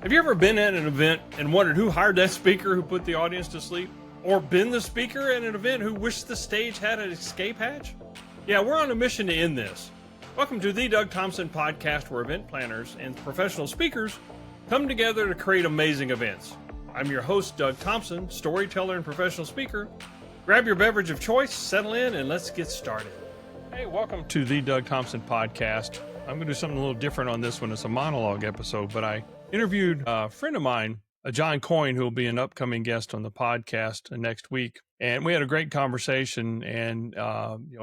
Have you ever been at an event and wondered who hired that speaker who put the audience to sleep? Or been the speaker at an event who wished the stage had an escape hatch? Yeah, we're on a mission to end this. Welcome to the Doug Thompson podcast, where event planners and professional speakers come together to create amazing events. I'm your host, Doug Thompson, storyteller and professional speaker. Grab your beverage of choice, settle in, and let's get started. Hey, welcome to the Doug Thompson podcast. I'm going to do something a little different on this one. It's a monologue episode, but I interviewed a friend of mine, John Coyne, who will be an upcoming guest on the podcast next week. And we had a great conversation. And,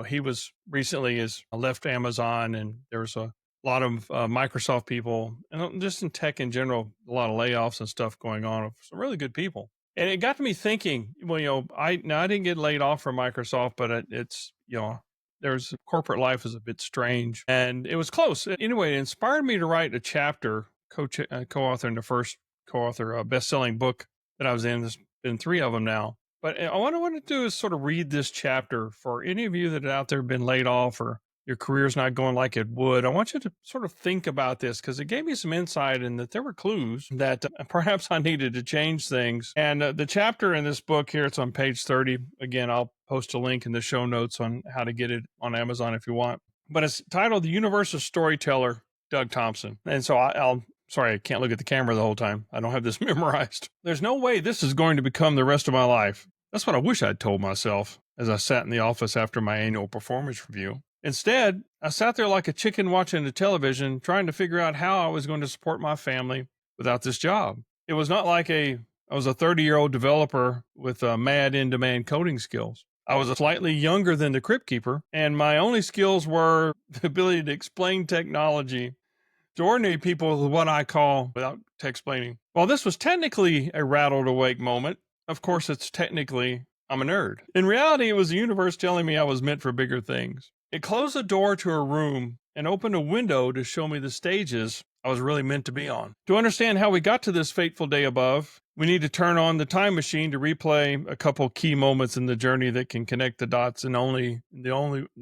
he was recently has left Amazon, and there was a lot of Microsoft people, and just in tech in general, a lot of layoffs and stuff going on of some really good people. And it got me thinking, I didn't get laid off from Microsoft, but there's corporate life is a bit strange, and it was close. Anyway, it inspired me to write a chapter, co-authoring the first co-author best-selling book that I was in. There's been 3 of them now. But what I want to do is sort of read this chapter for any of you that are out there been laid off or your career's not going like it would. I want you to sort of think about this, because it gave me some insight in that there were clues that perhaps I needed to change things. And the chapter in this book here, it's on page 30. Again, I'll post a link in the show notes on how to get it on Amazon if you want. But it's titled The Universal Storyteller, Doug Thompson. And so sorry, I can't look at the camera the whole time. I don't have this memorized. There's no way this is going to become the rest of my life. That's what I wish I'd told myself as I sat in the office after my annual performance review. Instead, I sat there like a chicken watching the television, trying to figure out how I was going to support my family without this job. It was not like I was a 30-year-old developer with mad in-demand coding skills. I was slightly younger than the Crypt Keeper, and my only skills were the ability to explain technology to ordinary people with what I call, without explaining. While this was technically a rattled awake moment, of course it's technically, I'm a nerd. In reality, it was the universe telling me I was meant for bigger things. It closed the door to a room and opened a window to show me the stages I was really meant to be on. To understand how we got to this fateful day above, we need to turn on the time machine to replay a couple key moments in the journey that can connect the dots in the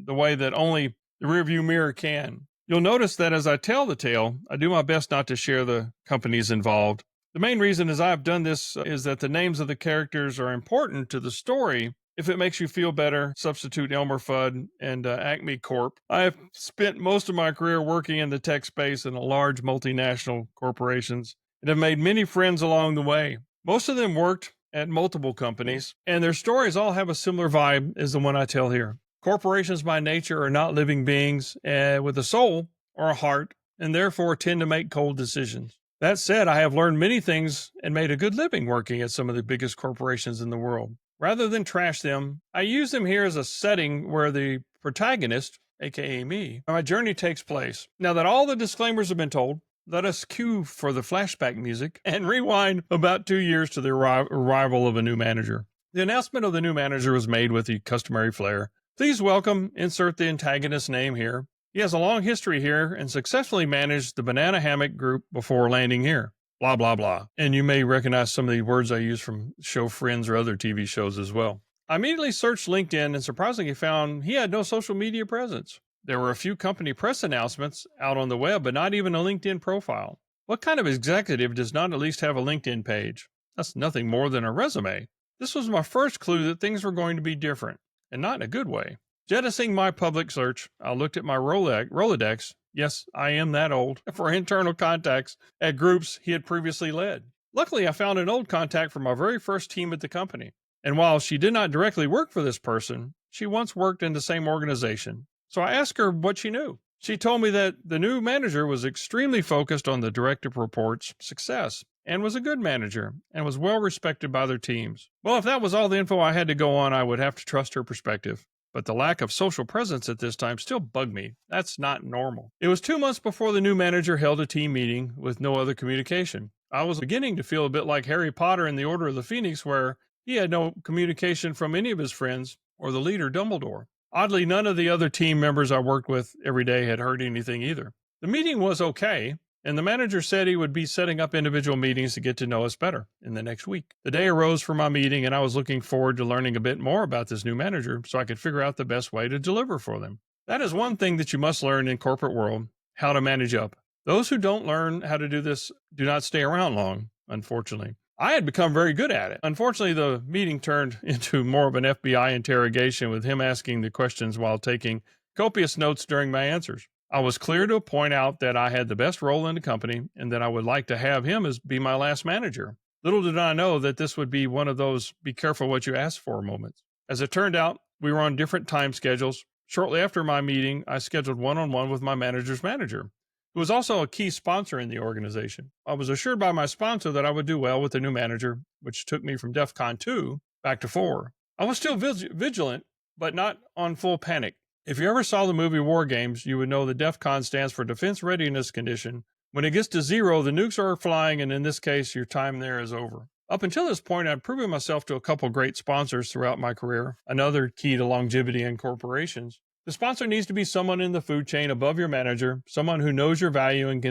way that only the rearview mirror can. You'll notice that as I tell the tale, I do my best not to share the companies involved. The main reason is I've done this is that the names of the characters are important to the story. If it makes you feel better, substitute Elmer Fudd and Acme Corp. I have spent most of my career working in the tech space in large multinational corporations and have made many friends along the way. Most of them worked at multiple companies, and their stories all have a similar vibe as the one I tell here. Corporations by nature are not living beings with a soul or a heart, and therefore tend to make cold decisions. That said, I have learned many things and made a good living working at some of the biggest corporations in the world. Rather than trash them, I use them here as a setting where the protagonist, aka me, my journey takes place. Now that all the disclaimers have been told, let us cue for the flashback music and rewind about 2 years to the arrival of a new manager. The announcement of the new manager was made with the customary flair. Please welcome, insert the antagonist's name here. He has a long history here and successfully managed the Banana Hammock Group before landing here. Blah, blah, blah. And you may recognize some of the words I use from show Friends or other TV shows as well. I immediately searched LinkedIn and surprisingly found he had no social media presence. There were a few company press announcements out on the web, but not even a LinkedIn profile. What kind of executive does not at least have a LinkedIn page? That's nothing more than a resume. This was my first clue that things were going to be different, and not in a good way. Jettisoning my public search, I looked at my Rolodex. Yes, I am that old, for internal contacts at groups he had previously led. Luckily, I found an old contact from my very first team at the company. And while she did not directly work for this person, she once worked in the same organization. So I asked her what she knew. She told me that the new manager was extremely focused on the direct reports' success and was a good manager and was well respected by their teams. Well, if that was all the info I had to go on, I would have to trust her perspective. But the lack of social presence at this time still bugged me. That's not normal. It was 2 months before the new manager held a team meeting with no other communication. I was beginning to feel a bit like Harry Potter in the Order of the Phoenix, where he had no communication from any of his friends or the leader, Dumbledore. Oddly, none of the other team members I worked with every day had heard anything either. The meeting was okay, and the manager said he would be setting up individual meetings to get to know us better in the next week. The day arose for my meeting, and I was looking forward to learning a bit more about this new manager so I could figure out the best way to deliver for them. That is one thing that you must learn in corporate world, how to manage up. Those who don't learn how to do this do not stay around long, unfortunately. I had become very good at it. Unfortunately, the meeting turned into more of an FBI interrogation with him asking the questions while taking copious notes during my answers. I was clear to point out that I had the best role in the company and that I would like to have him as be my last manager. Little did I know that this would be one of those be careful what you ask for moments. As it turned out, we were on different time schedules. Shortly after my meeting, I scheduled one-on-one with my manager's manager, who was also a key sponsor in the organization. I was assured by my sponsor that I would do well with the new manager, which took me from DEF CON 2 back to 4. I was still vigilant, but not on full panic. If you ever saw the movie War Games, you would know that DEF CON stands for Defense Readiness Condition. When it gets to 0, the nukes are flying, and in this case, your time there is over. Up until this point, I'd proven myself to a couple great sponsors throughout my career, another key to longevity in corporations. The sponsor needs to be someone in the food chain above your manager, someone who knows your value and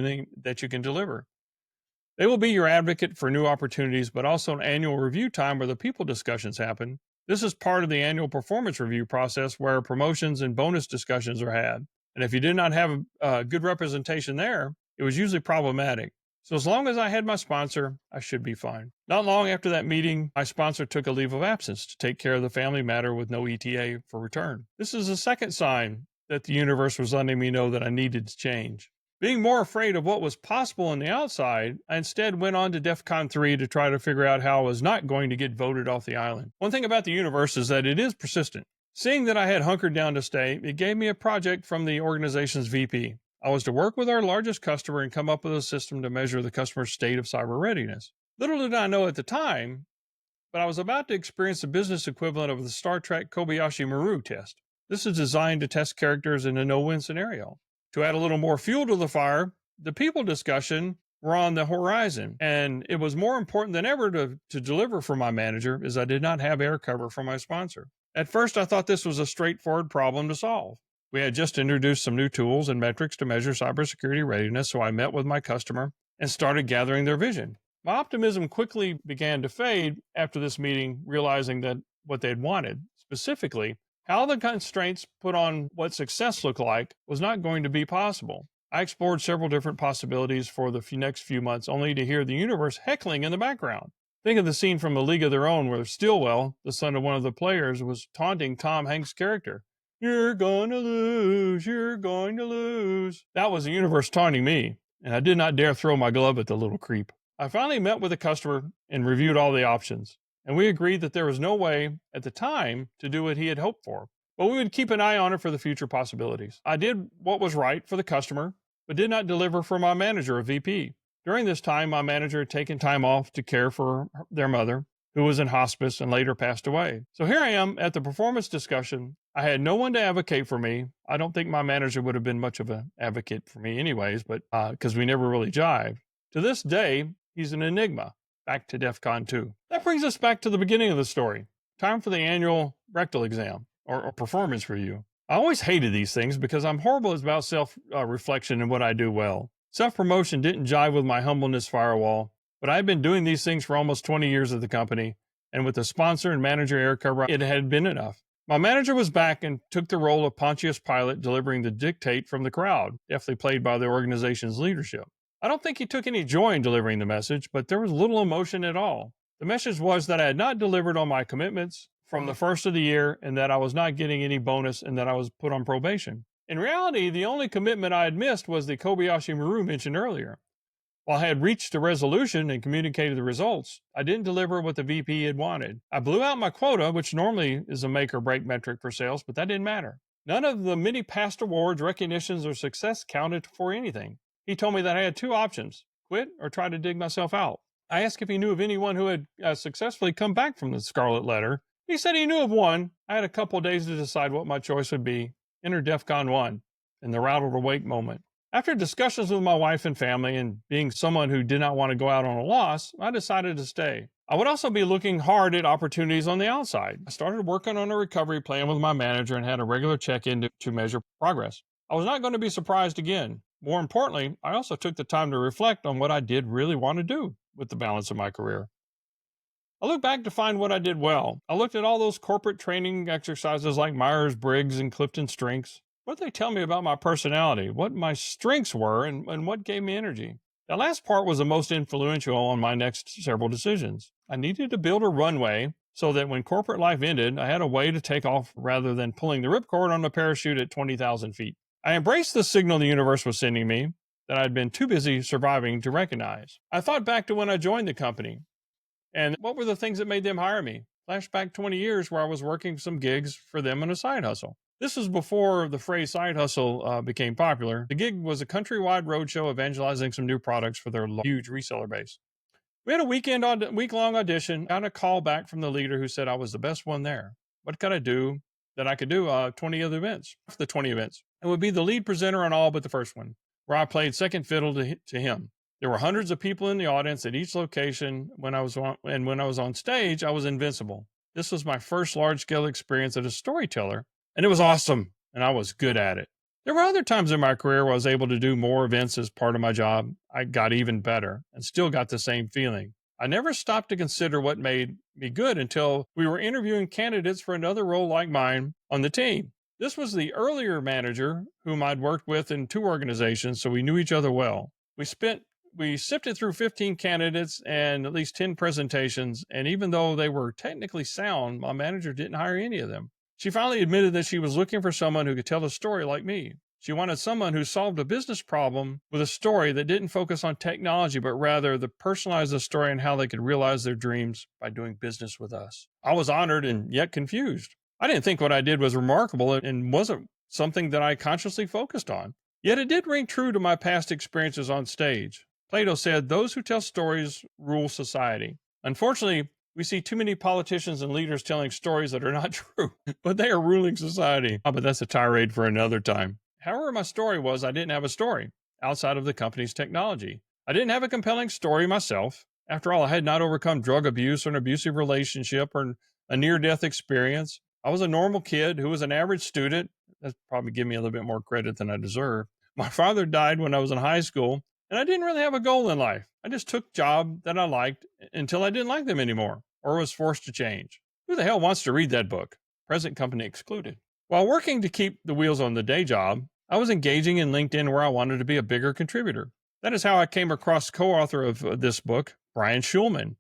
that you can deliver. They will be your advocate for new opportunities, but also an annual review time where the people discussions happen. This is part of the annual performance review process where promotions and bonus discussions are had. And if you did not have a good representation there, it was usually problematic. So as long as I had my sponsor, I should be fine. Not long after that meeting, my sponsor took a leave of absence to take care of the family matter with no ETA for return. This is a second sign that the universe was letting me know that I needed to change. Being more afraid of what was possible on the outside, I instead went on to DEF CON 3 to try to figure out how I was not going to get voted off the island. One thing about the universe is that it is persistent. Seeing that I had hunkered down to stay, it gave me a project from the organization's VP. I was to work with our largest customer and come up with a system to measure the customer's state of cyber readiness. Little did I know at the time, but I was about to experience the business equivalent of the Star Trek Kobayashi Maru test. This is designed to test characters in a no-win scenario. To add a little more fuel to the fire, the people discussion were on the horizon, and it was more important than ever to deliver for my manager, as I did not have air cover for my sponsor. At first, I thought this was a straightforward problem to solve. We had just introduced some new tools and metrics to measure cybersecurity readiness, so I met with my customer and started gathering their vision. My optimism quickly began to fade after this meeting, realizing that what they'd wanted, specifically how the constraints put on what success looked like, was not going to be possible. I explored several different possibilities for the next few months, only to hear the universe heckling in the background. Think of the scene from A League of Their Own where Stillwell, the son of one of the players, was taunting Tom Hanks' character. You're going to lose, you're going to lose. That was the universe taunting me, and I did not dare throw my glove at the little creep. I finally met with the customer and reviewed all the options, and we agreed that there was no way at the time to do what he had hoped for, but we would keep an eye on it for the future possibilities. I did what was right for the customer, but did not deliver for my manager, a VP. During this time, my manager had taken time off to care for their mother, who was in hospice and later passed away. So here I am at the performance discussion. I had no one to advocate for me. I don't think my manager would have been much of an advocate for me anyways, but because we never really jived. To this day, he's an enigma. Back to DEF CON 2. That brings us back to the beginning of the story. Time for the annual rectal exam, or performance review. I always hated these things because I'm horrible about self-reflection and what I do well. Self-promotion didn't jive with my humbleness firewall, but I had been doing these things for almost 20 years at the company, and with the sponsor and manager air cover, it had been enough. My manager was back and took the role of Pontius Pilate, delivering the dictate from the crowd, deftly played by the organization's leadership. I don't think he took any joy in delivering the message, but there was little emotion at all. The message was that I had not delivered on my commitments from the first of the year, and that I was not getting any bonus, and that I was put on probation. In reality, the only commitment I had missed was the Kobayashi Maru mentioned earlier. While I had reached a resolution and communicated the results, I didn't deliver what the VP had wanted. I blew out my quota, which normally is a make or break metric for sales, but that didn't matter. None of the many past awards, recognitions, or success counted for anything. He told me that I had two options: quit or try to dig myself out. I asked if he knew of anyone who had successfully come back from the Scarlet Letter. He said he knew of one. I had a couple days to decide what my choice would be. Enter DEF CON 1 in the Rattled awake moment. After discussions with my wife and family, and being someone who did not want to go out on a loss, I decided to stay. I would also be looking hard at opportunities on the outside. I started working on a recovery plan with my manager and had a regular check-in to measure progress. I was not going to be surprised again. More importantly, I also took the time to reflect on what I did really want to do with the balance of my career. I looked back to find what I did well. I looked at all those corporate training exercises like Myers-Briggs and Clifton Strengths. What did they tell me about my personality, what my strengths were, and what gave me energy? That last part was the most influential on my next several decisions. I needed to build a runway so that when corporate life ended, I had a way to take off rather than pulling the ripcord on the parachute at 20,000 feet. I embraced the signal the universe was sending me that I'd been too busy surviving to recognize. I thought back to when I joined the company and what were the things that made them hire me? Flashback 20 years where I was working some gigs for them on a side hustle. This was before the phrase side hustle became popular. The gig was a countrywide roadshow evangelizing some new products for their huge reseller base. We had a week-long audition. Got a call back from the leader who said I was the best one there. What could I do that I could do 20 other events? The 20 events. I would be the lead presenter on all but the first one, where I played second fiddle to him. There were hundreds of people in the audience at each location. When I was on stage, I was invincible. This was my first large-scale experience as a storyteller, and it was awesome, and I was good at it. There were other times in my career where I was able to do more events as part of my job. I got even better and still got the same feeling. I never stopped to consider what made me good until we were interviewing candidates for another role like mine on the team. This was the earlier manager whom I'd worked with in 2 organizations, so we knew each other well. We sifted through 15 candidates and at least 10 presentations, and even though they were technically sound, my manager didn't hire any of them. She finally admitted that she was looking for someone who could tell a story like me. She wanted someone who solved a business problem with a story that didn't focus on technology, but rather personalized the story and how they could realize their dreams by doing business with us. I was honored and yet confused. I didn't think what I did was remarkable and wasn't something that I consciously focused on. Yet it did ring true to my past experiences on stage. Plato said, "Those who tell stories rule society." Unfortunately, we see too many politicians and leaders telling stories that are not true, but they are ruling society. But that's a tirade for another time. However, my story was I didn't have a story outside of the company's technology. I didn't have a compelling story myself. After all, I had not overcome drug abuse or an abusive relationship or a near-death experience. I was a normal kid who was an average student. That's probably giving me a little bit more credit than I deserve. My father died when I was in high school, and I didn't really have a goal in life. I just took jobs that I liked until I didn't like them anymore or was forced to change. Who the hell wants to read that book? Present company excluded. While working to keep the wheels on the day job, I was engaging in LinkedIn where I wanted to be a bigger contributor. That is how I came across the co-author of this book, Brian Schulman.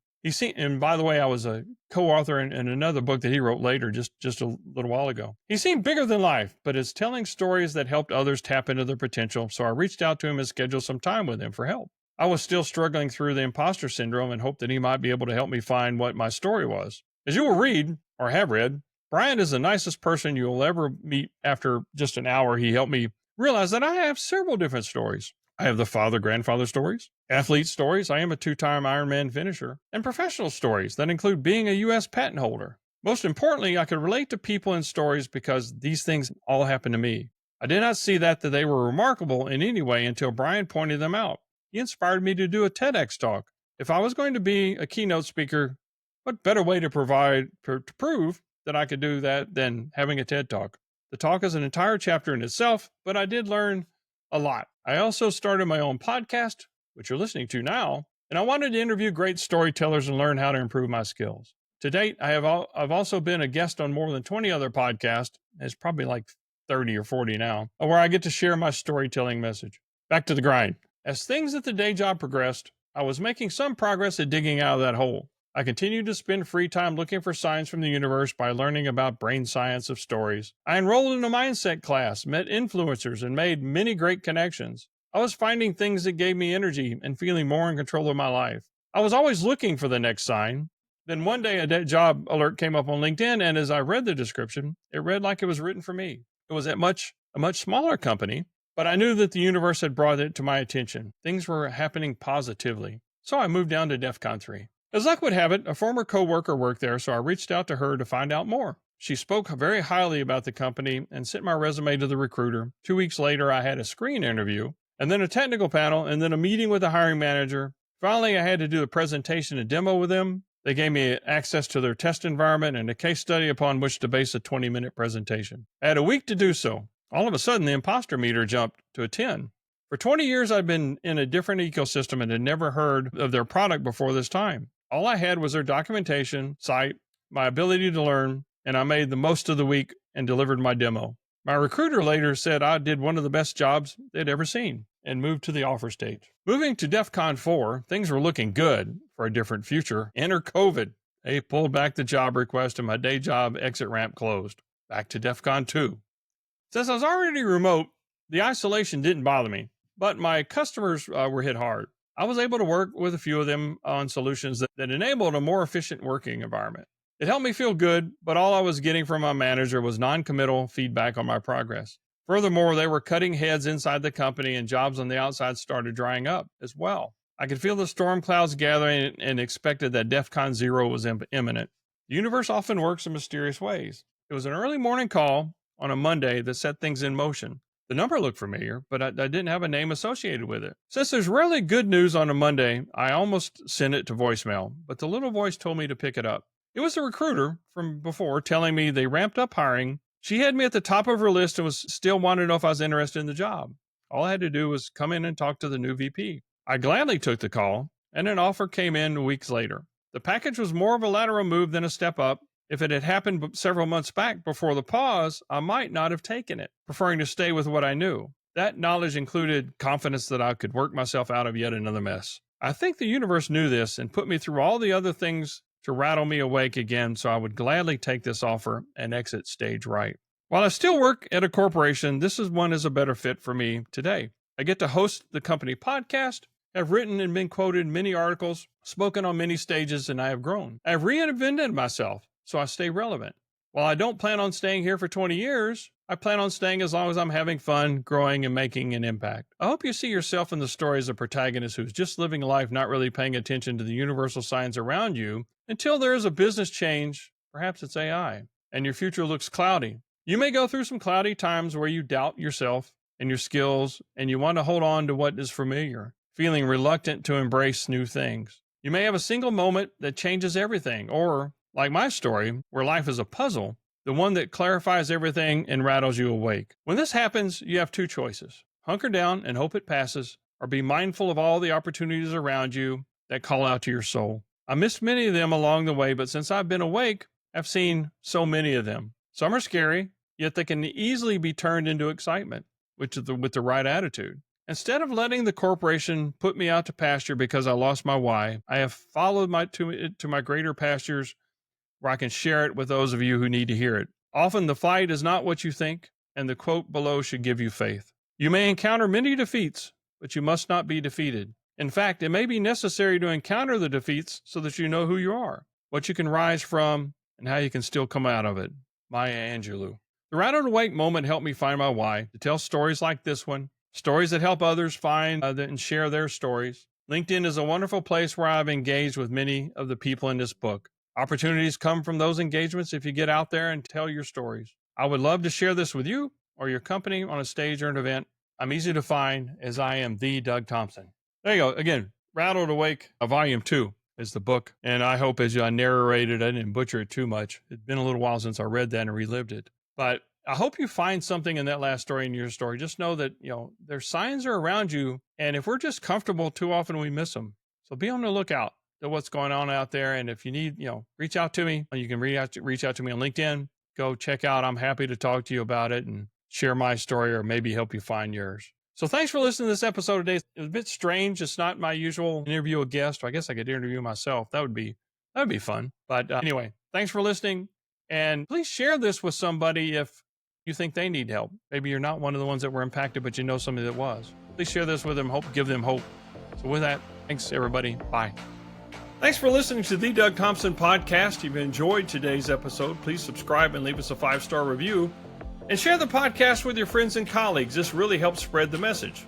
And by the way, I was a co-author in another book that he wrote later, just a little while ago. He seemed bigger than life, but is telling stories that helped others tap into their potential, so I reached out to him and scheduled some time with him for help. I was still struggling through the imposter syndrome and hoped that he might be able to help me find what my story was. As you will read, or have read, Brian is the nicest person you'll ever meet. After just an hour, he helped me realize that I have several different stories. I have the father-grandfather stories, athlete stories, I am a 2-time Ironman finisher, and professional stories that include being a U.S. patent holder. Most importantly, I could relate to people and stories because these things all happened to me. I did not see that they were remarkable in any way until Brian pointed them out. He inspired me to do a TEDx talk. If I was going to be a keynote speaker, what better way to prove that I could do that than having a TED talk? The talk is an entire chapter in itself, but I did learn a lot. I also started my own podcast, which you're listening to now, and I wanted to interview great storytellers and learn how to improve my skills. To date, I've also been a guest on more than 20 other podcasts. It's probably like 30 or 40 now, where I get to share my storytelling message. Back to the grind. As things at the day job progressed, I was making some progress at digging out of that hole. I continued to spend free time looking for signs from the universe by learning about brain science of stories. I enrolled in a mindset class, met influencers, and made many great connections. I was finding things that gave me energy and feeling more in control of my life. I was always looking for the next sign. Then one day a job alert came up on LinkedIn, and as I read the description, it read like it was written for me. It was at a much smaller company, but I knew that the universe had brought it to my attention. Things were happening positively. So I moved down to DEFCON 3. As luck would have it, a former coworker worked there, so I reached out to her to find out more. She spoke very highly about the company and sent my resume to the recruiter. 2 weeks later, I had a screen interview, and then a technical panel, and then a meeting with the hiring manager. Finally, I had to do a presentation and demo with them. They gave me access to their test environment and a case study upon which to base a 20-minute presentation. I had a week to do so. All of a sudden, the imposter meter jumped to a 10. For 20 years, I'd been in a different ecosystem and had never heard of their product before this time. All I had was their documentation, site, my ability to learn, and I made the most of the week and delivered my demo. My recruiter later said I did one of the best jobs they'd ever seen and moved to the offer stage. Moving to DEFCON 4, things were looking good for a different future. Enter COVID. They pulled back the job request and my day job exit ramp closed. Back to DEFCON 2. Since I was already remote, the isolation didn't bother me, but my customers were hit hard. I was able to work with a few of them on solutions that enabled a more efficient working environment. It helped me feel good, but all I was getting from my manager was non-committal feedback on my progress. Furthermore, they were cutting heads inside the company and jobs on the outside started drying up as well. I could feel the storm clouds gathering and expected that DEFCON 0 was imminent. The universe often works in mysterious ways. It was an early morning call on a Monday that set things in motion. The number looked familiar, but I didn't have a name associated with it. Since there's rarely good news on a Monday, I almost sent it to voicemail, but the little voice told me to pick it up. It was the recruiter from before telling me they ramped up hiring. She had me at the top of her list and was still wanting to know if I was interested in the job. All I had to do was come in and talk to the new VP. I gladly took the call, and an offer came in weeks later. The package was more of a lateral move than a step up. If it had happened several months back before the pause, I might not have taken it, preferring to stay with what I knew. That knowledge included confidence that I could work myself out of yet another mess. I think the universe knew this and put me through all the other things to rattle me awake again, so I would gladly take this offer and exit stage right. While I still work at a corporation, this one is a better fit for me today. I get to host the company podcast, have written and been quoted in many articles, spoken on many stages, and I have grown. I have reinvented myself, so I stay relevant. While I don't plan on staying here for 20 years, I plan on staying as long as I'm having fun, growing, and making an impact. I hope you see yourself in the story as a protagonist who's just living life, not really paying attention to the universal signs around you until there is a business change, perhaps it's AI, and your future looks cloudy. You may go through some cloudy times where you doubt yourself and your skills, and you want to hold on to what is familiar, feeling reluctant to embrace new things. You may have a single moment that changes everything, or, like my story, where life is a puzzle, the one that clarifies everything and rattles you awake. When this happens, you have two choices. Hunker down and hope it passes, or be mindful of all the opportunities around you that call out to your soul. I missed many of them along the way, but since I've been awake, I've seen so many of them. Some are scary, yet they can easily be turned into excitement, with the right attitude. Instead of letting the corporation put me out to pasture because I lost my why, I have followed to my greater pastures where I can share it with those of you who need to hear it. Often the fight is not what you think, and the quote below should give you faith. You may encounter many defeats, but you must not be defeated. In fact, it may be necessary to encounter the defeats so that you know who you are, what you can rise from, and how you can still come out of it. Maya Angelou. The Rattled Awake moment helped me find my why, to tell stories like this one, stories that help others find and share their stories. LinkedIn is a wonderful place where I've engaged with many of the people in this book. Opportunities come from those engagements if you get out there and tell your stories. I would love to share this with you or your company on a stage or an event. I'm easy to find as I am the Doug Thompson. There you go. Again, Rattled Awake, Volume 2 is the book. And I hope as I narrated, I didn't butcher it too much. It's been a little while since I read that and relived it. But I hope you find something in that last story in your story. Just know that, their signs are around you. And if we're just comfortable, too often we miss them. So be on the lookout to what's going on out there. And if you need, reach out to me. You can reach out to me on LinkedIn. Go check out. I'm happy to talk to you about it and share my story or maybe help you find yours. So thanks for listening to this episode today. It was a bit strange. It's not my usual interview a guest. Or I guess I could interview myself. That would be fun. But anyway, thanks for listening. And please share this with somebody if you think they need help. Maybe you're not one of the ones that were impacted, but you know somebody that was. Please share this with them. Give them hope. So with that, thanks everybody. Bye. Thanks for listening to the Doug Thompson podcast. If you've enjoyed today's episode, please subscribe and leave us a 5-star review. And share the podcast with your friends and colleagues. This really helps spread the message.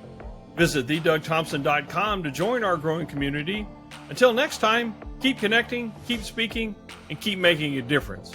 Visit thedougthompson.com to join our growing community. Until next time, keep connecting, keep speaking, and keep making a difference.